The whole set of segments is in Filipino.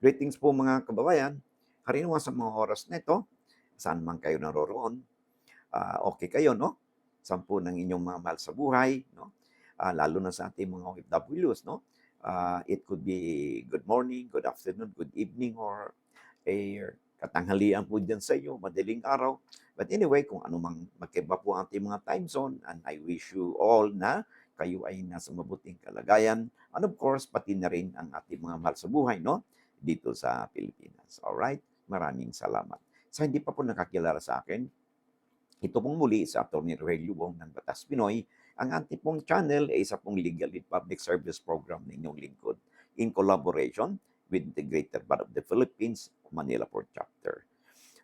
Greetings po mga kababayan. Karaniwan sa mga oras na ito, saan man kayo naroroon, okay kayo, no? Sampu ng inyong mga mahal sa buhay, no? Lalo na sa ating mga OFWs, no? It could be good morning, good afternoon, good evening, or a katanghalian po dyan sa inyo, madaling araw. But anyway, kung ano mang magkaiba po ang ating mga time zone, and I wish you all na kayo ay nasa mabuting kalagayan. And of course, pati na rin ang ating mga mahal sa buhay, no? Dito sa Pilipinas. Alright? Maraming salamat. Sa hindi pa po nakakilala sa akin, ito pong muli sa Atty. Rogelio Wong ng Batas Pinoy. Ang ating pong channel ay isa pong legal and public service program ng inyong lingkod in collaboration with the Greater Bar of the Philippines, Manila Port Chapter.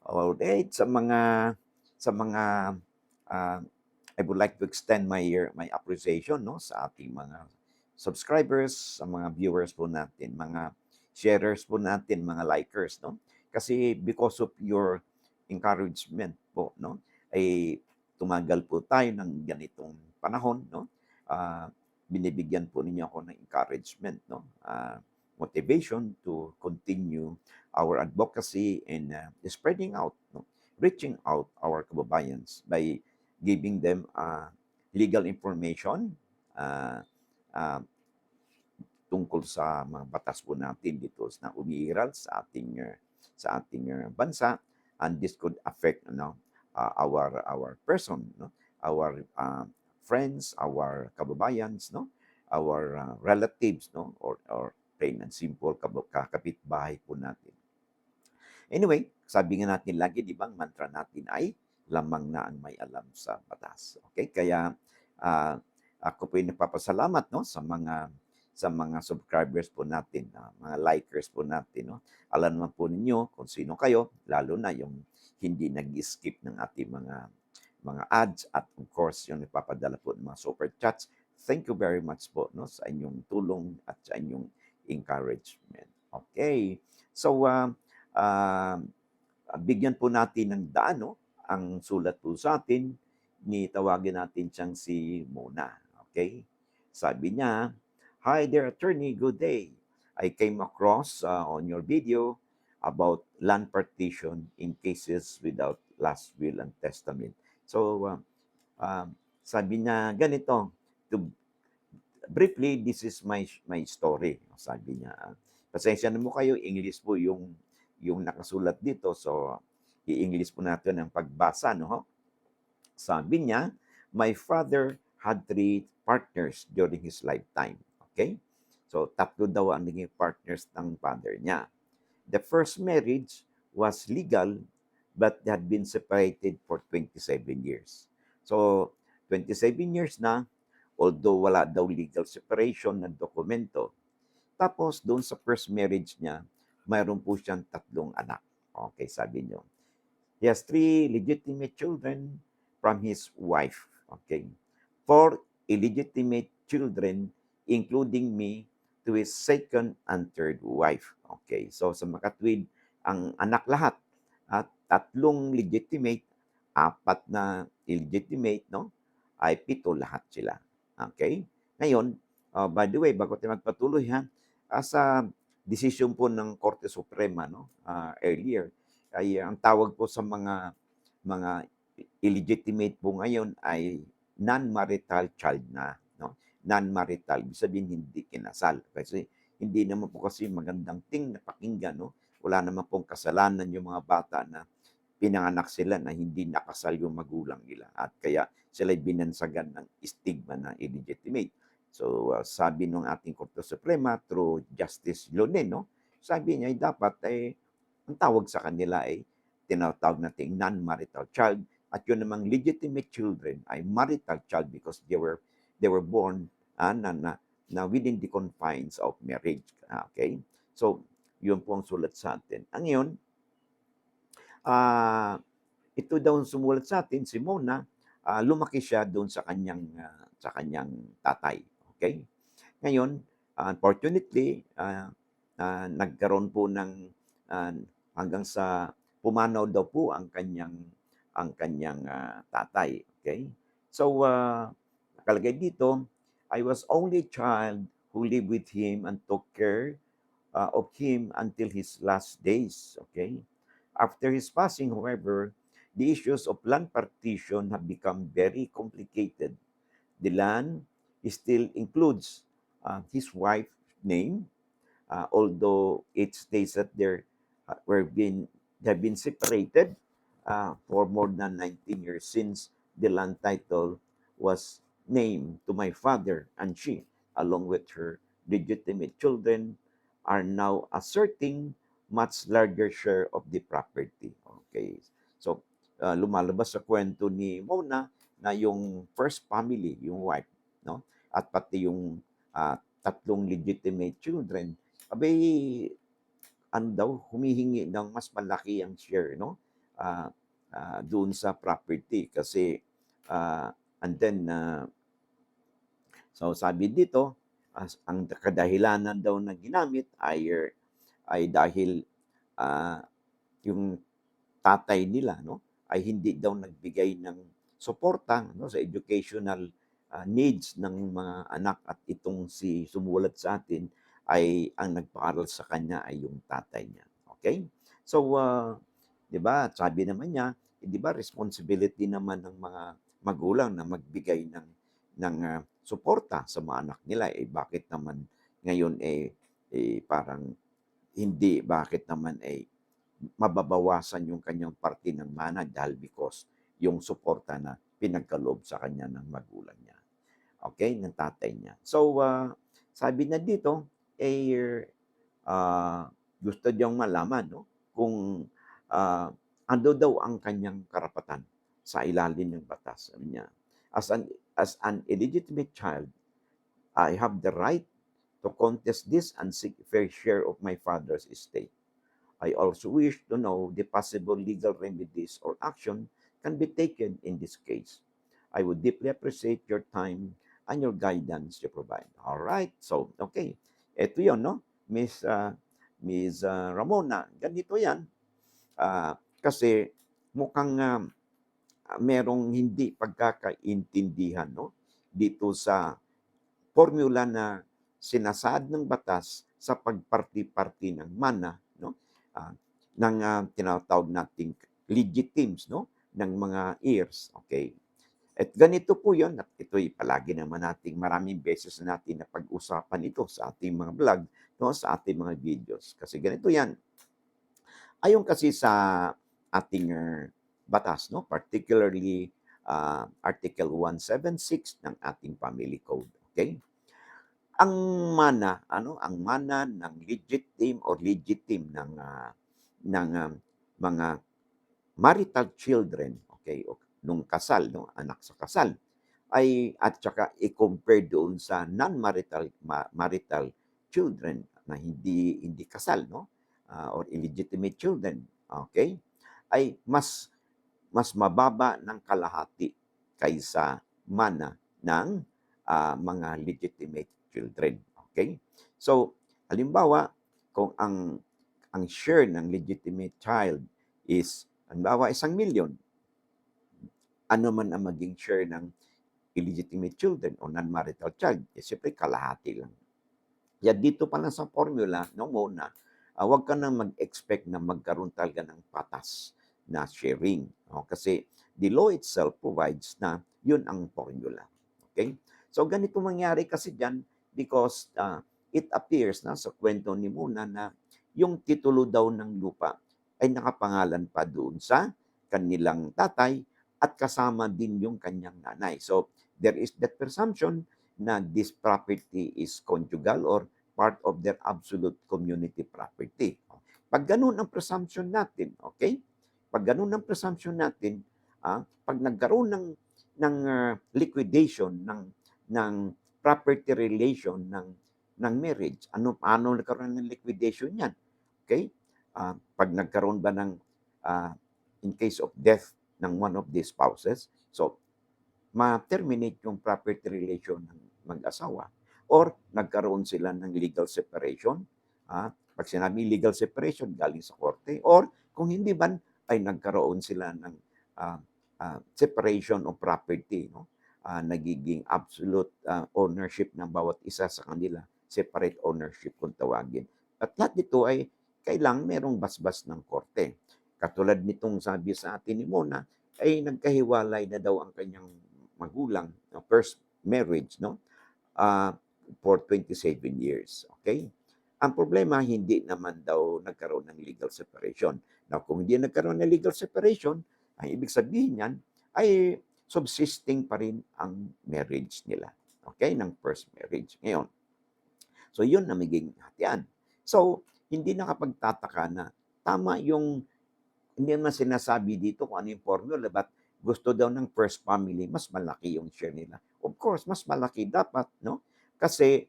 Alright, sa mga uh, I would like to extend my appreciation, no, sa ating mga subscribers, sa mga viewers po natin, mga sharers po natin, mga likers, no? Kasi because of your encouragement po, no, ay tumagal po tayo ng ganitong panahon, no? Binibigyan po ninyo ako ng encouragement, no? Motivation to continue our advocacy and spreading out, no? Reaching out our kababayans by giving them legal information uh, uh, tungkol sa mga batas po natin dito na umiiral sa ating bansa, and this could affect our person, no, our friends, our kababayans, no, our relatives, no, or plain and simple kakapitbahay po natin. Anyway, sabi nga natin lagi, di ba, ang mantra natin ay lamang na ang may alam sa batas. Okay? Kaya ako po ay nagpapasalamat, no, sa mga subscribers po natin, mga likers po natin, no. Alam naman po ninyo kung sino kayo, lalo na yung hindi nag-skip ng ating mga ads, at of course yung nagpapadala po ng mga super chats. Thank you very much po, no, sa inyong tulong at sa inyong encouragement. Okay. So bigyan po natin ng daan, no, ang sulat po sa atin, tawagin natin siyang si Mona. Okay? Sabi niya, "Hi there, attorney. Good day. I came across on your video about land partition in cases without last will and testament." So, sabi niya ganito, to briefly, this is my story. Sabi niya, pasensya na mo kayo, English po yung nakasulat dito. So, i-English po natin ang pagbasa, no? Sabi niya, my father had 3 partners during his lifetime. Okay? So, 3 daw ang naging partners ng father niya. The first marriage was legal, but they had been separated for 27 years. So, 27 years na, although wala daw legal separation ng dokumento. Tapos, doon sa first marriage niya, mayroon po siyang 3 anak. Okay, sabi niyo. He has 3 legitimate children from his wife. Okay. 4 illegitimate children, including me, to his second and third wife. Okay. So, sa makatwid, ang anak lahat, at 3 legitimate, 4 na illegitimate, no? Ay 7 lahat sila. Okay? Ngayon, by the way, bago tayo magpatuloy ha, sa desisyon po ng Korte Suprema, no, earlier, ay ang tawag po sa mga illegitimate po ngayon ay non-marital child na, no? Non-marital, ibig sabihin hindi kinasal. Kasi hindi naman po kasi magandang na pakinggan, no? Wala naman pong kasalanan yung mga bata na pinanganak sila na hindi nakasal yung magulang nila, at kaya sila'y binansagan ng stigma na illegitimate. So, sabi ng ating Korte Suprema through Justice Lonen, no, sabi niya ay dapat ang tawag sa kanila ay tinatawag nating non-marital child, at yun namang legitimate children ay marital child because they were born na within the confines of marriage. Okay? So, yun po ang sulat sa atin. Ang yun, ito daw ang sumulat sa atin, si Mona, lumaki siya doon sa kanyang tatay. Okay? Ngayon, unfortunately, nagkaroon po ng hanggang sa pumanaw daw po ang kanyang tatay. Okay? So, nakalagay dito, I was only child who lived with him and took care of him until his last days. Okay? After his passing, however, the issues of land partition have become very complicated. The land still includes his wife's name, although it states that they have been separated for more than 19 years since the land title was named to my father, and she, along with her legitimate children, are now asserting much larger share of the property. Okay. So, lumalabas sa kwento ni Mona na yung first family, yung wife, no? At pati yung tatlong legitimate children, abay, ano daw, humihingi ng mas malaki ang share, no? Ah, doon sa property kasi and then so sabi dito, ang kadahilanan daw na ginamit ay dahil ah, yung tatay nila, no, ay hindi daw nagbigay ng suporta, no, sa educational needs ng mga anak, at itong si sumulat sa atin ay ang nagpaaral sa kanya ay yung tatay niya. Okay? So, 'di ba, sabi naman niya, eh, 'di ba responsibility naman ng mga magulang na magbigay ng suporta sa mga anak nila, eh bakit naman ngayon parang hindi, bakit naman mababawasan yung kanyang parte ng mana dahil because yung suporta na pinagkaloob sa kanya ng magulang niya. Okay, ng tatay niya. So, sabi na dito, gusto niyang malaman, no, kung ano daw ang kanyang karapatan sa ilalim ng batas. Sabi niya, as an illegitimate child, I have the right to contest this and seek a fair share of my father's estate. I also wish to know the possible legal remedies or action can be taken in this case. I would deeply appreciate your time and your guidance you provide. All right. So, okay. Ito 'yon, no? Miss Ramona, ganito 'yan. Kasi mukhang merong hindi pagkakaintindihan, no? Dito sa formula na sinasad ng batas sa pagparti-parti ng mana, no? Ah, ng tinatawag nating legitimes, no? Ng mga heirs, okay? At ganito po 'yon, at ito'y palagi naman nating maraming beses na natin na pag-usapan ito sa ating mga vlog, no? Sa ating mga videos. Kasi ganito 'yan. Ayon kasi sa ating batas, no? Particularly Article 176 ng ating Family Code, okay? Ang ang mana ng legitime ng mga marital children, okay, o nung kasal, no, anak sa kasal, ay at saka i-compare doon sa marital children na hindi kasal, no, or illegitimate children, okay, ay mas mababa ng kalahati kaysa mana ng mga legitimate children. Okay? So, halimbawa, kung ang share ng legitimate child is, halimbawa, 1,000,000, ano man ang maging share ng illegitimate children o non-marital child, siyempre kalahati lang. Kaya dito pa lang sa formula, no, muna, huwag ka nang mag-expect na magkaroon talaga ng patas na sharing. No? Kasi the law itself provides na yun ang formula. Okay? So, ganito mangyari kasi dyan because it appears na sa kwento ni Muna na yung titulo daw ng lupa ay nakapangalan pa doon sa kanilang tatay at kasama din yung kanyang nanay. So, there is that presumption na this property is conjugal or part of their absolute community property. Pag ganun ang presumption natin, okay? Pag ganun ang presumption natin, pag nagkaroon ng liquidation ng property relation ng marriage, paano nagkaroon ng liquidation yan? Okay? Pag nagkaroon ba ng in case of death ng one of the spouses, so ma-terminate yung property relation ng mag-asawa or nagkaroon sila ng legal separation. Pag sinabi legal separation, galing sa korte, or kung hindi man, ay nagkaroon sila ng separation of property, no? Nagiging absolute ownership ng bawat isa sa kanila, separate ownership kung tawagin. At lahat nito ay kailangang merong basbas ng korte. Katulad nitong sabi sa atin ni Mona, ay nagkahiwalay na daw ang kanyang magulang, first marriage, no? Ah, for 27 years. Okay? Ang problema, hindi naman daw nagkaroon ng legal separation. Now, kung hindi nagkaroon ng legal separation, ang ibig sabihin niyan ay subsisting pa rin ang marriage nila. Okay? Ng first marriage. Ngayon, so yun na magiging hatian. So, hindi nakapagtataka na tama yung, hindi naman sinasabi dito kung ano yung formula, but gusto daw ng first family, mas malaki yung share nila. Of course, mas malaki dapat, no? Kasi,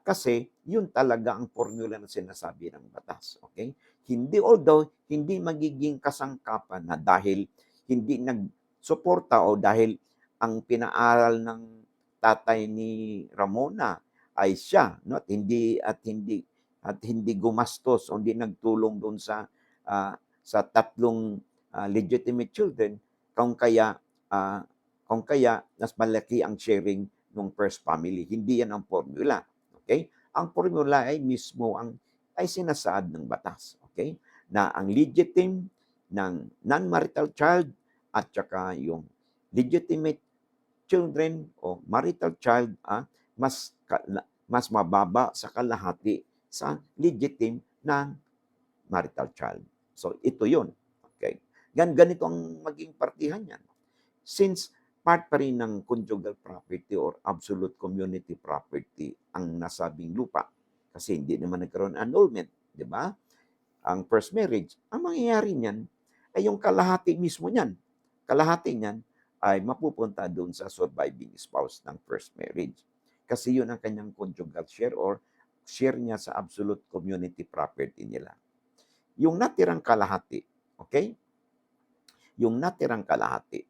kasi yun talaga ang formula na sinasabi ng batas. Okay? Hindi, although, hindi magiging kasangkapan na dahil hindi nagsuporta o dahil ang pinaaral ng tatay ni Ramona ay siya, no? At hindi gumastos o hindi nagtulong doon sa tatlong legitimate children, kung kaya ah, mas malaki ang sharing ng first family. Hindi yan ang formula. Okay? Ang formula ay mismo ay sinasaad ng batas. Okay? Na ang legitimate ng non-marital child at saka yung legitimate children o marital child mas mababa sa kalahati sa legitimate na marital child. So, ito yun. Okay? Ganito ang maging partihan yan. Since part pa rin ng conjugal property or absolute community property ang nasabing lupa, kasi hindi naman nagkaroon annulment, di ba? Ang first marriage, ang mangyayari niyan ay yung kalahati mismo niyan. Kalahati niyan ay mapupunta doon sa surviving spouse ng first marriage. Kasi yun ang kanyang conjugal share or share niya sa absolute community property nila. Yung natirang kalahati, okay? Yung natirang kalahati,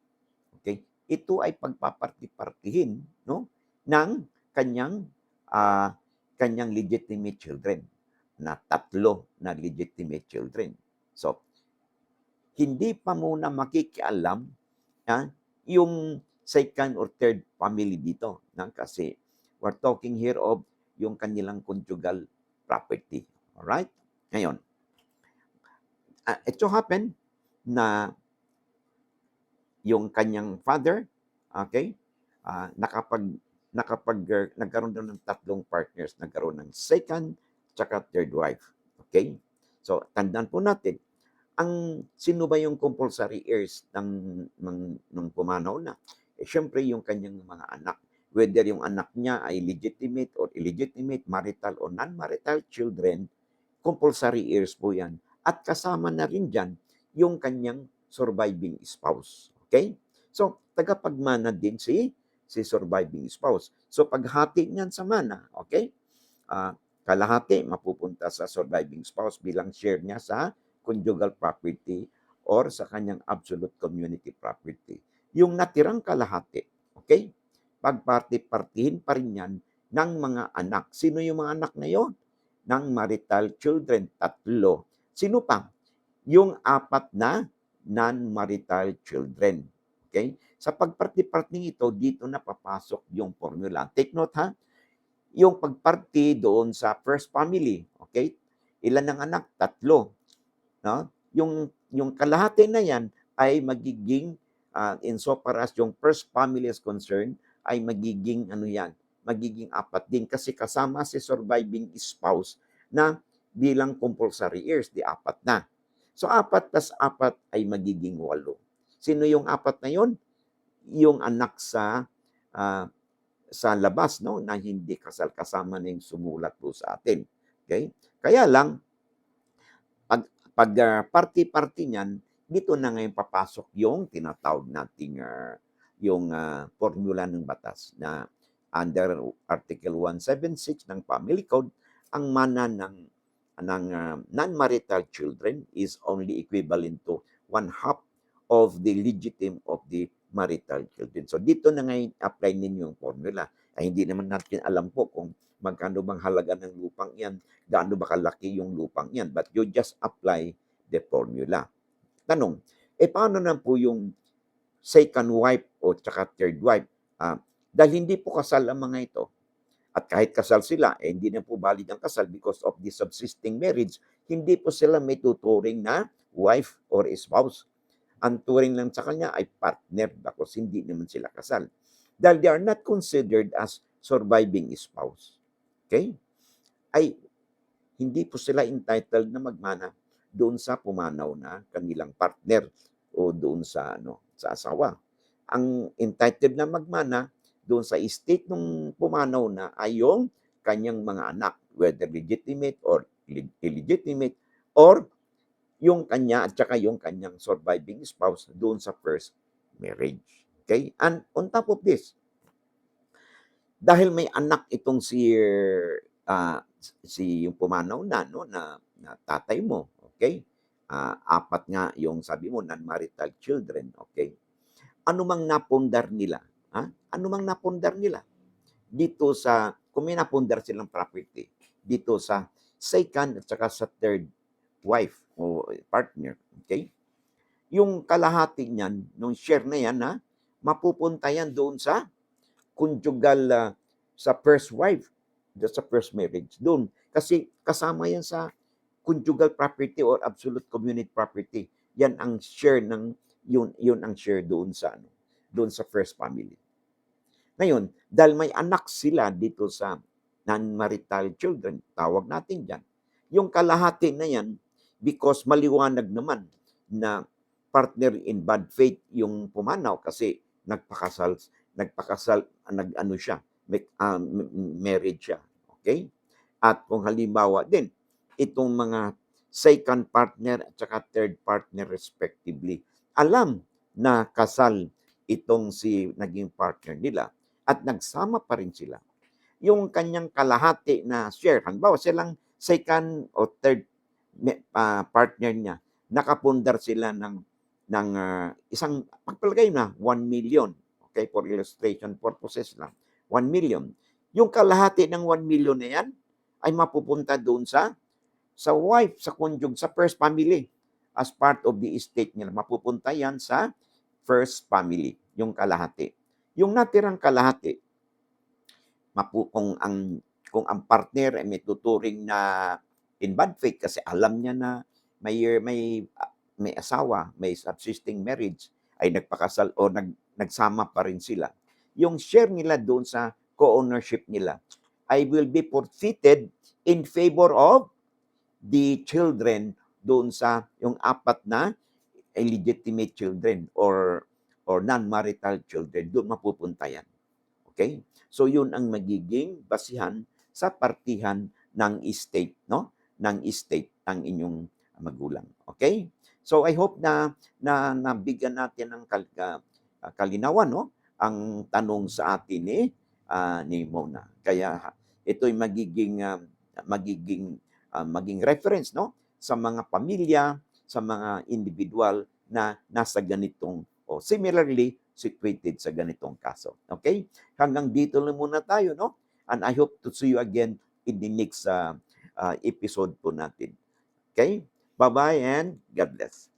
okay? Ito ay pagpaparti-partihin, no, ng kanyang kanyang legitimate children na 3 na legitimate children. So, hindi pa muna makikialam yung second or third family dito, kasi we're talking here of yung kanilang conjugal property. Alright? Ngayon, it so happen na yung kanyang father, okay, nagkaroon daw ng 3 partners, nagkaroon ng second, tsaka third wife. Okay? So, tandaan po natin, sino ba yung compulsory heirs ng pumanaw na? Siyempre, yung kanyang mga anak. Whether yung anak niya ay legitimate or illegitimate, marital or non-marital children, compulsory heirs po yan. At kasama na rin dyan yung kanyang surviving spouse. Okay? So, tagapagmana din si surviving spouse. So, paghati niyan sa mana, okay? Kalahati mapupunta sa surviving spouse bilang share niya sa conjugal property or sa kanyang absolute community property. Yung natirang kalahati, okay? Pagparti-partihin pa rin yan ng mga anak. Sino yung mga anak na yon? Ng marital children, 3. Sino pa? Yung 4 na non-marital children. Okay? Sa pagparti-parting ito, dito na papasok yung formula. Take note ha, yung pagparti doon sa first family, okay? Ilan ang anak? 3. No? Yung kalahati na yan ay magiging, insofar as yung first family is concerned, ay magiging, magiging 4 din kasi kasama si surviving spouse na bilang compulsory heirs, di 4 na. So, 4 plus 4 ay magiging 8. Sino yung 4 na yon? Yung anak sa labas, no, na hindi kasal, kasama na yung sumulat po sa atin. Okay? Kaya lang, pag party-party niyan, dito na ngayon papasok yung tinatawag nating yung formula ng batas na under Article 176 ng Family Code, ang mana ng non-marital children is only equivalent to 1/2 of the legitimate of the marital children. So dito na ngayon apply ninyo yung formula. Ay hindi naman natin alam po kung magkano bang halaga ng lupang yan, gaano ba kalaki yung lupang yan, but you just apply the formula. Tanong, paano na po yung second wife o tsaka third wife? Dahil hindi po kasal ang mga ito, At kahit kasal sila, hindi na po valid ang kasal because of the subsisting marriage, hindi po sila may tuturing na wife or spouse. Ang turing lang sa kanya ay partner because hindi naman sila kasal. Dahil they are not considered as surviving spouse. Okay? Ay hindi po sila entitled na magmana doon sa pumanaw na kanilang partner o doon sa sa asawa. Ang entitled na magmana doon sa estate ng pumanaw na ay yung kanyang mga anak, whether legitimate or illegitimate, or yung kanya at saka yung kanyang surviving spouse doon sa first marriage. Okay? And on top of this, dahil may anak itong si yung pumanaw na na tatay mo, okay? 4 nga yung sabi mo non-marital children, okay? Ano mang napundar nila, ano mang napundar nila dito sa kung may napundar silang property dito sa second at saka sa third wife o partner, okay? Yung kalahati niyan, nung share na yan, mapupunta yan doon sa conjugal sa first wife, sa first marriage. Doon. Kasi kasama yan sa conjugal property or absolute community property. Yan ang share ng yun ang share doon sa first family. Ngayon, dahil may anak sila dito sa non-marital children, tawag natin diyan. Yung kalahati na yan, because maliwanag naman na partner in bad faith yung pumanaw kasi nagpakasal, nag-ano siya, married siya. Okay? At kung halimbawa din, itong mga second partner at saka third partner respectively, alam na kasal itong si naging partner nila at nagsama pa rin sila. Yung kanyang kalahati na share, halimbawa silang second o third partner niya, nakapundar sila ng isang, pagpalagay na 1 million. Okay, for illustration purposes lang. 1 million. Yung kalahati ng 1 million na yan ay mapupunta doon sa wife, sa conjugal, sa first family. As part of the estate nila, mapupunta yan sa first family, yung kalahati. Yung natirang kalahati, kung ang partner ay may tuturing na in bad faith kasi alam niya na may asawa, may subsisting marriage, ay nagpakasal o nagsama pa rin sila. Yung share nila doon sa co-ownership nila ay will be forfeited in favor of the children doon sa yung 4 na illegitimate children or non-marital children. Doon mapupunta yan. Okay? So yun ang magiging basihan sa partihan ng estate, no? Ng estate ng inyong magulang. Okay? So I hope na nabigyan natin ng kalinawan, no? Ang tanong sa atin ni Mona. Kaya ito'y maging reference, no? Sa mga pamilya, sa mga individual na nasa ganitong o similarly situated sa ganitong kaso. Okay? Hanggang dito lang muna tayo, no? And I hope to see you again in the next episode po natin. Okay? Bye-bye and God bless.